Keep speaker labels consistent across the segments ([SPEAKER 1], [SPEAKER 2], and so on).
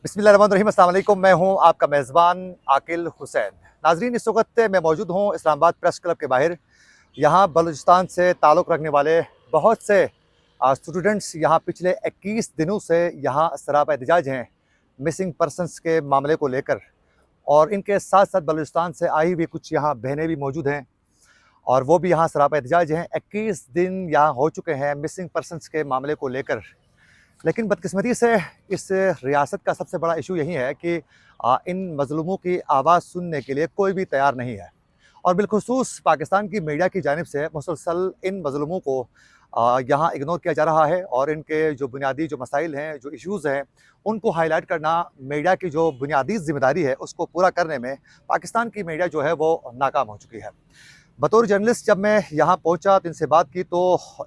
[SPEAKER 1] बिस्मिल्लाहिर्रहमानिर्रहीम। अस्सलाम वालेकुम। मैं हूं आपका मेज़बान आकिल हुसैन। नाजरीन, इस वक्त मैं मौजूद हूं इस्लामाबाद प्रेस क्लब के बाहर। यहाँ बलूचिस्तान से ताल्लुक़ रखने वाले बहुत से स्टूडेंट्स यहाँ पिछले 21 दिनों से यहाँ सरापा एहतजाज हैं मिसिंग पर्सनस के मामले को लेकर, और इनके साथ साथ बलूचिस्तान से आई हुई कुछ यहाँ बहनें भी मौजूद हैं और वो भी यहाँ सरापा एहतजाज हैं। 21 दिन यहाँ हो चुके हैं मिसिंग पर्सनस के मामले को लेकर, लेकिन बदकिस्मती से इस रियासत का सबसे बड़ा इशू यही है कि इन मज़लूमों की आवाज़ सुनने के लिए कोई भी तैयार नहीं है। और बिलखुसूस पाकिस्तान की मीडिया की जानिब से मुसलसल इन मज़लूमों को यहाँ इग्नोर किया जा रहा है, और इनके जो बुनियादी जो मसाइल हैं, जो इश्यूज़ हैं, उनको हाईलाइट करना मीडिया की जो बुनियादी ज़िम्मेदारी है उसको पूरा करने में पाकिस्तान की मीडिया जो है वो नाकाम हो चुकी है। बतौर जर्नलिस्ट जब मैं यहाँ पहुँचा तो इनसे बात की तो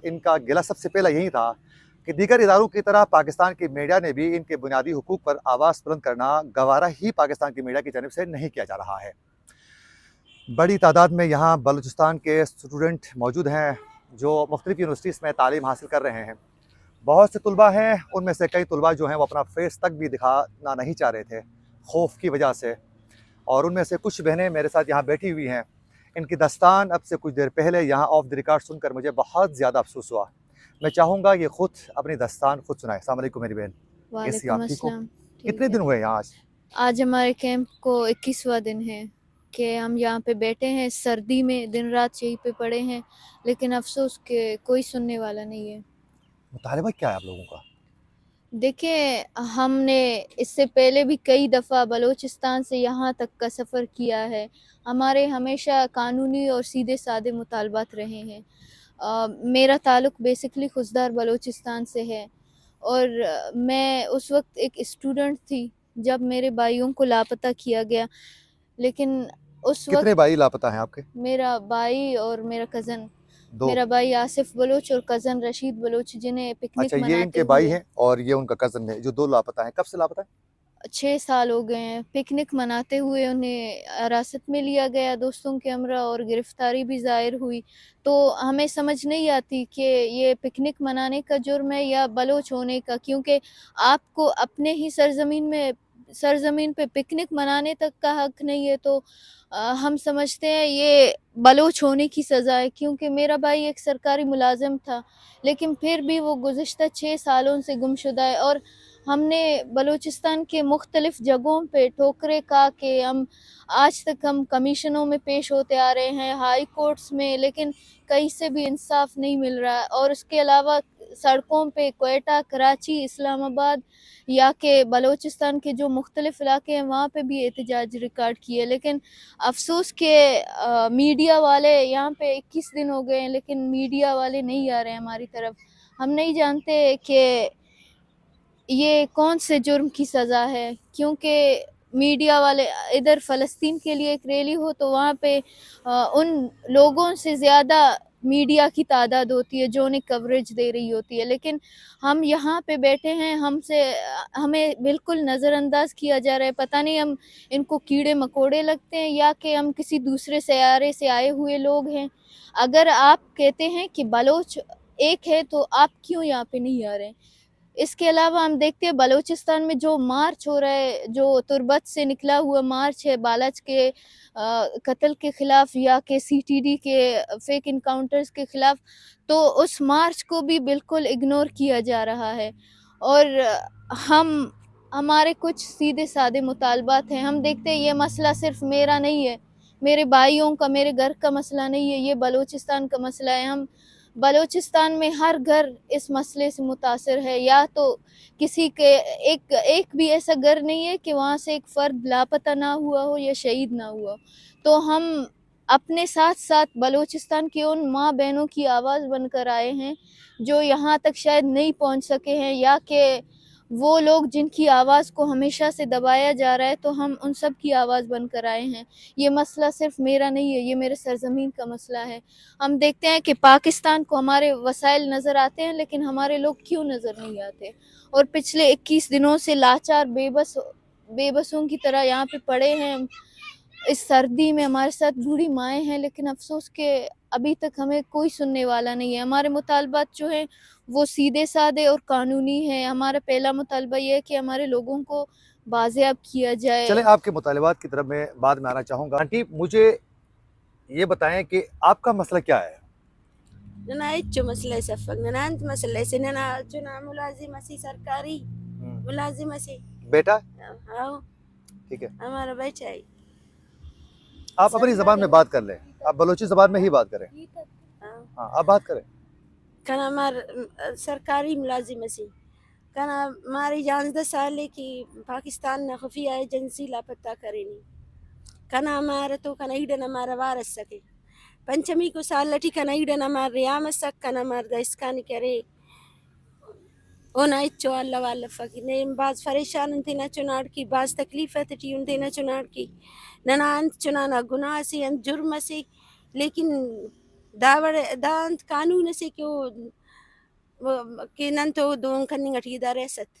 [SPEAKER 1] इनका गिला सबसे पहला यही था कि दीगर इदारों की तरह पाकिस्तान की मीडिया ने भी इनके बुनियादी हुकूक पर आवाज़ बुलंद करना गवारा ही पाकिस्तान की मीडिया की जानिब से नहीं किया जा रहा है। बड़ी तादाद में यहाँ बलूचिस्तान के स्टूडेंट मौजूद हैं जो मुख्तलिफ़ यूनिवर्सिटीज़ में तालीम हासिल कर रहे हैं। बहुत से तलबा हैं, उनमें से कई तलबा जो हैं वो अपना फेस तक भी दिखाना नहीं चाह रहे थे खौफ की वजह से, और उनमें से कुछ बहनें मेरे साथ यहाँ बैठी हुई हैं। इनकी दास्तान अब से कुछ देर पहले यहाँ ऑफ द रिकॉर्ड सुनकर मुझे बहुत ज़्यादा अफसोस हुआ। मैं चाहूँगा ये खुद अपनी दास्तान खुद सुनाए। अस्सलाम वालेकुम मेरी बहन, कैसी आप,
[SPEAKER 2] वालेकुम
[SPEAKER 1] ठीक हो?
[SPEAKER 2] अस्सलाम। ठीक
[SPEAKER 1] कितने
[SPEAKER 2] है।
[SPEAKER 1] दिन हुए यहाँ आज?
[SPEAKER 2] आज हमारे कैंप को 21वां दिन है कि हम यहाँ पे बैठे हैं सर्दी में, दिन रात यहीं पे पड़े हैं, लेकिन अफसोस के कोई सुनने वाला नहीं है।
[SPEAKER 1] मुतालबा क्या है आप लोगों का?
[SPEAKER 2] देखिए, हमने इससे पहले भी कई दफ़ा बलूचिस्तान से यहाँ तक का सफ़र किया है। हमारे हमेशा कानूनी और सीधे साधे मुतालबात रहे हैं। मेरा ताल्लुक़ बेसिकली खुसदार बलूचिस्तान से है, और मैं उस वक्त एक स्टूडेंट थी जब मेरे भाइयों को लापता किया गया। लेकिन उस वक्त
[SPEAKER 1] कितने भाई लापता हैं आपके?
[SPEAKER 2] मेरा भाई और मेरा कज़न,
[SPEAKER 1] दो।
[SPEAKER 2] मेरा भाई आसिफ बलोच और कज़न रशीद बलोच, जिन्हें
[SPEAKER 1] अच्छा,
[SPEAKER 2] पिकनिक
[SPEAKER 1] ये
[SPEAKER 2] मनाते
[SPEAKER 1] इनके भाई
[SPEAKER 2] हुए
[SPEAKER 1] हैं और ये उनका कज़न है जो दो लापता हैं। कब से लापता है?
[SPEAKER 2] 6 साल हो गए हैं। पिकनिक मनाते हुए उन्हें हिरासत में लिया गया दोस्तों के हमरा, और गिरफ़्तारी भी ज़ाहिर हुई। तो हमें समझ नहीं आती कि ये पिकनिक मनाने का जुर्म है या बलोच होने का, क्योंकि आपको अपने ही सरज़मीन पे पिकनिक मनाने तक का हक़ नहीं है, तो हम समझते हैं ये बलोच होने की सज़ा है। क्योंकि मेरा भाई एक सरकारी मुलाज़िम था, लेकिन फिर भी वो गुज़िश्ता 6 सालों से गुमशुदा है, और हमने बलूचिस्तान के मुख्तलिफ़ जगहों पे ठोकरें खा के आज तक हम कमीशनों में पेश होते आ रहे हैं, हाई कोर्ट्स में, लेकिन कहीं से भी इंसाफ नहीं मिल रहा है। और उसके अलावा सड़कों पे क्वेटा, कराची, इस्लामाबाद या के बलूचिस्तान के जो मुख्तलिफ़ इलाके हैं वहाँ पे भी एहतजाज रिकॉर्ड किए, लेकिन अफसोस के मीडिया वाले यहाँ पे 21 दिन हो गए हैं, लेकिन मीडिया वाले नहीं आ रहे हैं हमारी तरफ। हम नहीं जानते कि ये कौन से जुर्म की सज़ा है, क्योंकि मीडिया वाले इधर फ़लस्तीन के लिए एक रैली हो तो वहाँ पे उन लोगों से ज़्यादा मीडिया की तादाद होती है जो उन्हें कवरेज दे रही होती है, लेकिन हम यहाँ पे बैठे हैं, हमें बिल्कुल नज़रअंदाज किया जा रहा है। पता नहीं हम इनको कीड़े मकोड़े लगते हैं या कि हम किसी दूसरे सैयारे से आए हुए लोग हैं। अगर आप कहते हैं कि बलोच एक है तो आप क्यों यहाँ पे नहीं आ रहे हैं? इसके अलावा हम देखते हैं बलूचिस्तान में जो मार्च हो रहा है, जो तुर्बत से निकला हुआ मार्च है बालच के कत्ल के ख़िलाफ़ या के सीटीडी के फेक इनकाउंटर्स के ख़िलाफ़, तो उस मार्च को भी बिल्कुल इग्नोर किया जा रहा है। और हम हमारे कुछ सीधे साधे मुतालबात हैं। हम देखते हैं ये मसला सिर्फ़ मेरा नहीं है, मेरे भाइयों का, मेरे घर का मसला नहीं है, ये बलूचिस्तान का मसला है। हम बलूचिस्तान में हर घर इस मसले से मुतासिर है, या तो किसी के एक भी ऐसा घर नहीं है कि वहाँ से एक फ़र्द लापता ना हुआ हो या शहीद ना हुआ हो। तो हम अपने साथ साथ बलूचिस्तान की उन माँ बहनों की आवाज़ बनकर आए हैं जो यहाँ तक शायद नहीं पहुँच सके हैं, या कि वो लोग जिनकी आवाज़ को हमेशा से दबाया जा रहा है, तो हम उन सब की आवाज़ बनकर आए हैं। ये मसला सिर्फ़ मेरा नहीं है, ये मेरे सरज़मीन का मसला है। हम देखते हैं कि पाकिस्तान को हमारे वसाइल नज़र आते हैं, लेकिन हमारे लोग क्यों नज़र नहीं आते, और पिछले 21 दिनों से लाचार बेबसों की तरह यहाँ पे पड़े हैं। इस सर्दी में हमारे साथ बूढ़ी माएँ हैं, लेकिन अफ़सोस कि अभी तक हमें कोई सुनने वाला नहीं है। हमारे मुतालबात जो हैं वो सीधे साधे और कानूनी हैं। हमारा पहला मुतालबा ये है कि हमारे लोगों को बाज़ेब किया जाए।
[SPEAKER 1] चलें आपके मुतालबात की तरफ मैं बाद में आना चाहूँगा। आंटी मुझे ये बताएं कि आपका मसला क्या है?
[SPEAKER 3] نانا هيتشو مسألة يسفق نانا أنت مسألة سي نانا جنا ملازمة سي سركاري ملازمة سي
[SPEAKER 1] बेटा
[SPEAKER 3] आओ
[SPEAKER 1] ठीक है,
[SPEAKER 3] हमारा बेटा है
[SPEAKER 1] आप अपनी ज़बान में बात कर लें, आप बलोची ज़बान में ही बात करें। हाँ आप बात करें।
[SPEAKER 3] كان हमार सरकारी मुलाजिम सी كان हमारी 11 साल की पाकिस्तान ने खुफिया एजेंसी लापता करेनी كان हमारा तो كان इधर हमारा वारस सके पंचमी को साल लठी كان इधर हमार रियाम सक كان हमार दस्कानी करे ओना इच्चो अल्लाह वाला फकी ने बाज परेशान थे ना चुनाड़ की बाज तकलीफ है ती उनते ना चुनाड़ की नना अंत चुनाना गुनाह से अंत जुर्म से लेकिन दावर दांत कानून से क्यों कि नन तो दोन कन्नी गठी दारे सत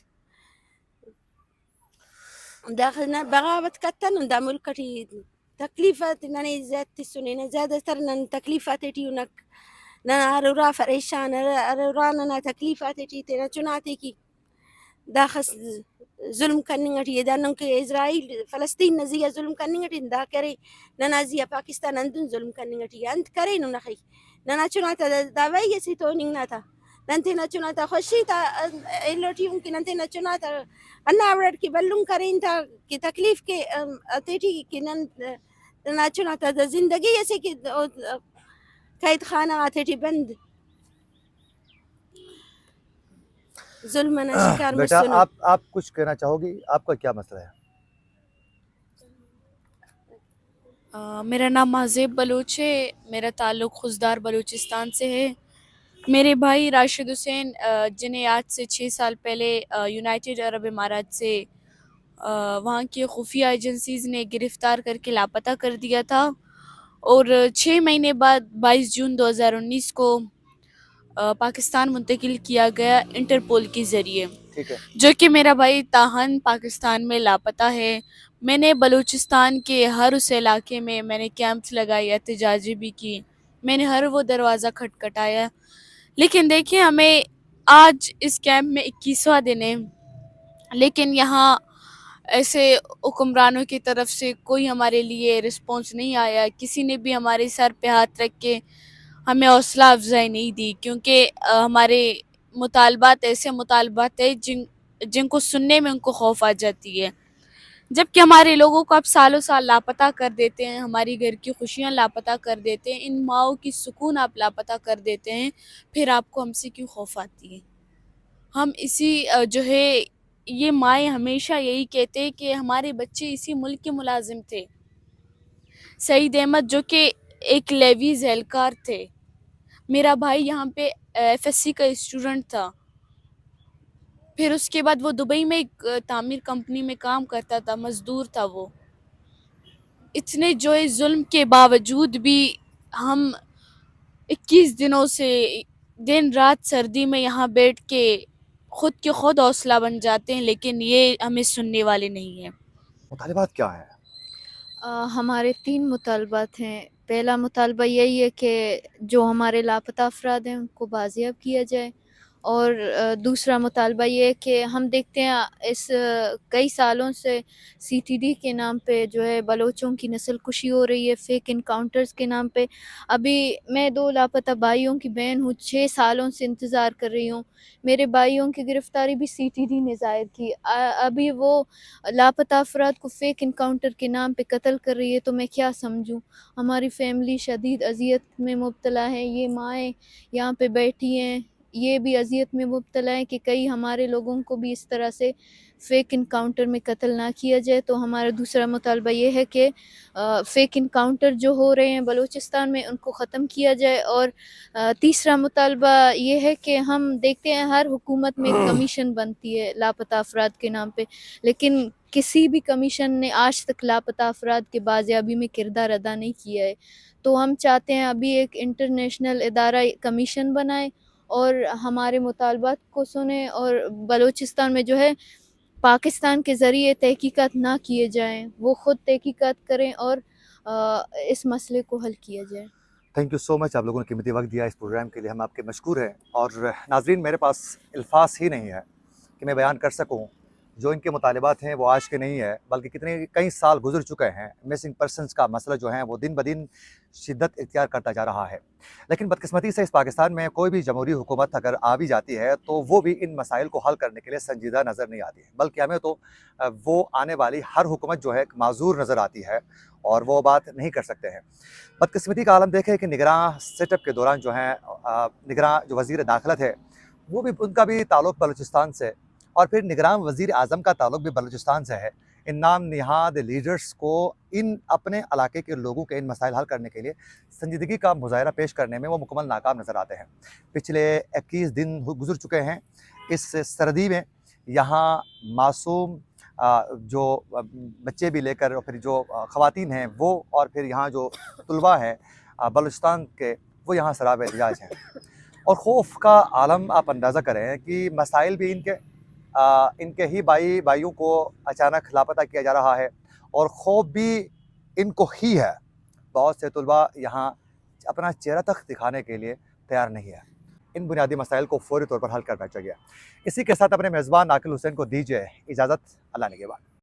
[SPEAKER 3] داخلنا بغاوت كتن دا ملكتي تكليفات نني زادت السنين زادت ترنا تكليفات تيونك نانا أرورا فريشان أرورا نانا تكليفات تينا چناتي کی داخل ظلم کرنے گٹی دانوں کہ اسرائیل فلسطین نزیہ ظلم کرنے گٹی دا کرے نانا زیہ پاکستان اندن ظلم کرنے گٹی انت کرے نو نخی نانا چناتا دا وی سی تو نگنا تھا ننتے نہ چناتا خوشی تا ایلوٹی ان کی ننتے نہ چناتا انا اورد کی بلوں کریں تھا کہ تکلیف کے تیٹی کی نن نہ چناتا دا زندگی ایسے کہ قید خانہ آتے تھی بند ظلم نہ شکار
[SPEAKER 1] बेटा
[SPEAKER 3] مسنو
[SPEAKER 1] आप कुछ कहना चाहोगी, आपका क्या मसला है?
[SPEAKER 4] मेरा नाम महज़ेब बलूच है। मेरा ताल्लुक़ खुजदार बलूचिस्तान से है। मेरे भाई राशिद हुसैन जिन्हें आज से 6 साल पहले यूनाइटेड अरब इमारात से वहाँ की खुफिया एजेंसीज़ ने गिरफ़्तार करके लापता कर दिया था और 6 महीने बाद 22 जून 2019 को पाकिस्तान मुंतकिल किया गया इंटरपोल के ज़रिए,
[SPEAKER 1] ठीक है,
[SPEAKER 4] जो कि मेरा भाई ताहन पाकिस्तान में लापता है। मैंने बलूचिस्तान के हर उस इलाके में मैंने कैंप्स लगाए, एहतजाजी भी की, मैंने हर वो दरवाज़ा खटखटाया, लेकिन देखिए हमें आज इस कैंप में 21वां दिन है, लेकिन यहाँ ऐसे हुक्मरानों की तरफ से कोई हमारे लिए रिस्पॉन्स नहीं आया। किसी ने भी हमारे सर पे हाथ रख के हमें हौसला अफजाई नहीं दी, क्योंकि हमारे मुतालबात ऐसे मुतालबात है जिनको सुनने में उनको खौफ आ जाती है। जबकि हमारे लोगों को आप सालों साल लापता कर देते हैं, हमारी घर की खुशियाँ लापता कर देते हैं, इन माओं की सुकून आप लापता कर देते हैं, फिर आपको हमसे क्यों खौफ आती है? हम इसी जो है ये माएँ हमेशा यही कहते हैं कि हमारे बच्चे इसी मुल्क के मुलाजिम थे। सईद अहमद जो कि एक लेवीज़ एहलकार थे, मेरा भाई यहाँ पे एफएससी का स्टूडेंट था, फिर उसके बाद वो दुबई में एक तामीर कंपनी में काम करता था, मज़दूर था वो। इतने जो है जुल्म के बावजूद भी हम 21 दिनों से दिन रात सर्दी में यहाँ बैठ के खुद के खुद हौसला बन जाते हैं, लेकिन ये हमें सुनने वाले नहीं हैं।
[SPEAKER 1] मुतालिबात क्या है?
[SPEAKER 2] हमारे 3 मुतालबात हैं। पहला मुतालबा यही है कि जो हमारे लापता अफराद हैं उनको बाज़ेब किया जाए, और दूसरा मुतालबा ये है कि हम देखते हैं इस कई सालों से सीटीडी के नाम पे जो है बलोचों की नस्ल कुशी हो रही है, फेक इनकाउंटर्स के नाम पे। अभी मैं 2 लापता भाइयों की बहन हूँ, 6 सालों से इंतज़ार कर रही हूँ। मेरे भाइयों की गिरफ़्तारी भी सीटीडी ने ज़ाहिर की। अभी वो लापता अफराद को फेक इनकाउंटर के नाम पे कत्ल कर रही है, तो मैं क्या समझूँ? हमारी फैमिली शदीद अज़ियत में मुब्तला है। ये माएँ यहाँ पे बैठी हैं, ये भी अज़ियत में मुब्तला है कि कहीं हमारे लोगों को भी इस तरह से फ़ेक इनकाउंटर में कत्ल ना किया जाए। तो हमारा दूसरा मुतालबा ये है कि फ़ेक इनकाउंटर जो हो रहे हैं बलूचिस्तान में उनको ख़त्म किया जाए। और तीसरा मुतालबा ये है कि हम देखते हैं हर हुकूमत में एक कमीशन बनती है लापता अफराद के नाम पे, लेकिन किसी भी कमीशन ने आज तक लापता अफराद के बाजियाबी में किरदार अदा नहीं किया है। तो हम चाहते हैं अभी एक इंटरनेशनल इदारा कमीशन बनाए और हमारे मुतालबात को सुने, और बलूचिस्तान में जो है पाकिस्तान के ज़रिए तहकीकात ना किए जाएं, वो ख़ुद तहकीकात करें और इस मसले को हल किया जाए।
[SPEAKER 1] थैंक यू सो मच, आप लोगों ने कीमती वक्त दिया इस प्रोग्राम के लिए, हम आपके मशकूर हैं। और नाजरीन, मेरे पास अल्फाज ही नहीं है कि मैं बयान कर सकूं जो इनके मुतालिबात हैं वो आज के नहीं है, बल्कि कई साल गुजर चुके हैं। मिसिंग पर्सनस का मसला जो है वो दिन ब दिन शिद्दत इख्तियार करता जा रहा है। लेकिन बदकिस्मती से इस पाकिस्तान में कोई भी जमहूरी हुकूमत अगर आ भी जाती है तो वो भी इन मसाइल को हल करने के लिए संजीदा नज़र नहीं आती है, बल्कि हमें तो वो आने वाली हर हुकूमत जो है एक माजूर नज़र आती है और वो बात नहीं कर सकते हैं। बदकिस्मती का आलम देखें कि निगरान सेटअप के दौरान जो है निगरान जो वज़ीर दाखिला थे वो भी, उनका भी ताल्लुक़ बलूचिस्तान से, और फिर निगरान वज़ीर आज़म का ताल्लुक़ भी बलूचिस्तान से है। इन नाम निहाद लीडर्स को इन अपने इलाके के लोगों के इन मसाइल हल करने के लिए संजीदगी का मुज़ाहरा पेश करने में वो मुकम्मल नाकाम नज़र आते हैं। पिछले 21 दिन गुजर चुके हैं इस सर्दी में। यहाँ मासूम जो बच्चे भी लेकर और फिर जो ख़वातीन हैं वो, और फिर यहाँ जो तलबा हैं बलूचिस्तान के, वो यहाँ सराब एहतिजाज हैं। और खौफ का आलम आप अंदाज़ा करें कि मसाइल भी इनके ही भाइयों को अचानक लापता किया जा रहा है और खौफ भी इनको ही है। बहुत से तलबा यहाँ अपना चेहरा तक दिखाने के लिए तैयार नहीं है। इन बुनियादी मसाइल को फौरी तौर पर हल करना चाहिए। इसी के साथ अपने मेज़बान आकिल हुसैन को दीजिए इजाज़त। अल्लाह निगहबान।